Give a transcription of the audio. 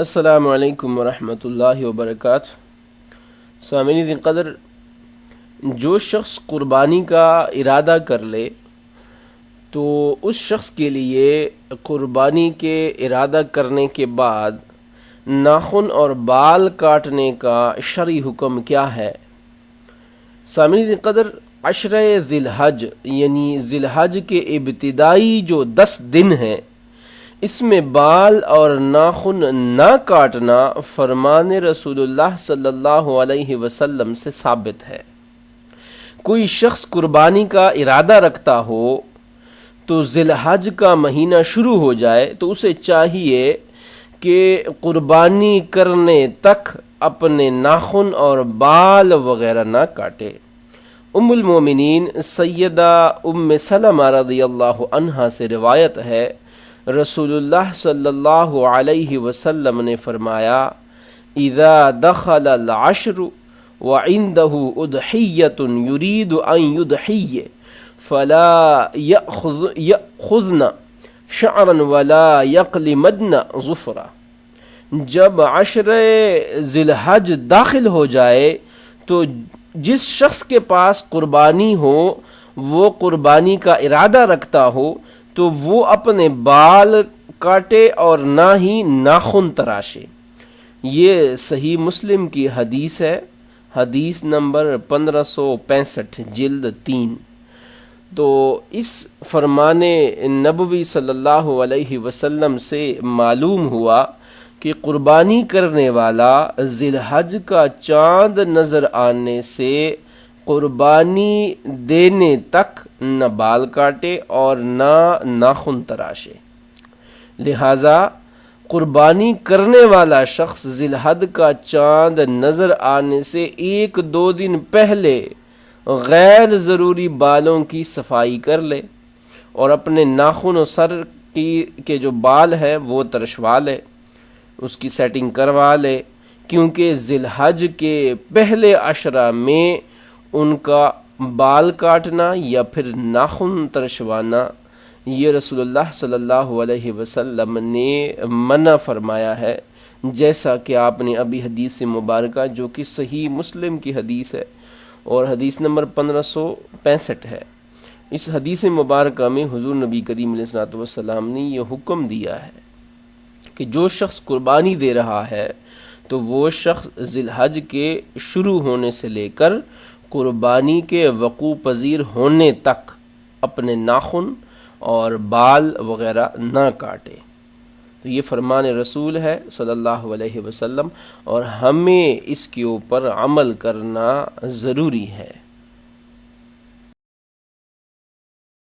السلام علیکم ورحمۃ اللہ وبرکاتہ۔ سامعین قدر، جو شخص قربانی کا ارادہ کر لے تو اس شخص کے لیے قربانی کے ارادہ کرنے کے بعد ناخن اور بال کاٹنے کا شرعی حکم کیا ہے؟ سامعین قدر، عشرہ ذی الحج یعنی ذی الحج کے ابتدائی جو 10 دن ہیں، اس میں بال اور ناخن نہ کاٹنا فرمان رسول اللہ صلی اللہ علیہ وسلم سے ثابت ہے۔ کوئی شخص قربانی کا ارادہ رکھتا ہو تو ذی الحج کا مہینہ شروع ہو جائے تو اسے چاہیے کہ قربانی کرنے تک اپنے ناخن اور بال وغیرہ نہ کاٹے۔ ام المومنین سیدہ ام سلمہ رضی اللہ عنہا سے روایت ہے، رسول اللہ صلی اللہ علیہ وسلم نے فرمایا، اذا دخل العشر وعنده اضحیۃ یرید ان یضحی فلا یأخذن شعرا ولا یقلمدن ظفرا۔ جب عشر ذی الحج داخل ہو جائے تو جس شخص کے پاس قربانی ہو، وہ قربانی کا ارادہ رکھتا ہو تو وہ اپنے بال کاٹے اور نہ ہی ناخن تراشے۔ یہ صحیح مسلم کی حدیث ہے، حدیث نمبر 1565 جلد 3۔ تو اس فرمان نبوی صلی اللہ علیہ وسلم سے معلوم ہوا کہ قربانی کرنے والا ذی الحج کا چاند نظر آنے سے قربانی دینے تک نہ بال کاٹے اور نہ ناخن تراشے۔ لہذا قربانی کرنے والا شخص ذی الحج کا چاند نظر آنے سے 1-2 دن پہلے غیر ضروری بالوں کی صفائی کر لے اور اپنے ناخن و سر کے جو بال ہیں وہ ترشوا لے، اس کی سیٹنگ کروا لے، کیونکہ ذی الحج کے پہلے عشرہ میں ان کا بال کاٹنا یا پھر ناخن ترشوانا یہ رسول اللہ صلی اللہ علیہ وسلم نے منع فرمایا ہے، جیسا کہ آپ نے ابھی حدیث مبارکہ جو کہ صحیح مسلم کی حدیث ہے اور حدیث نمبر 1565 ہے، اس حدیث مبارکہ میں حضور نبی کریم علیہ الصلوۃ والسلام نے یہ حکم دیا ہے کہ جو شخص قربانی دے رہا ہے تو وہ شخص ذی الحج کے شروع ہونے سے لے کر قربانی کے وقوع پذیر ہونے تک اپنے ناخن اور بال وغیرہ نہ کاٹے۔ تو یہ فرمان رسول ہے صلی اللہ علیہ وسلم اور ہمیں اس کے اوپر عمل کرنا ضروری ہے۔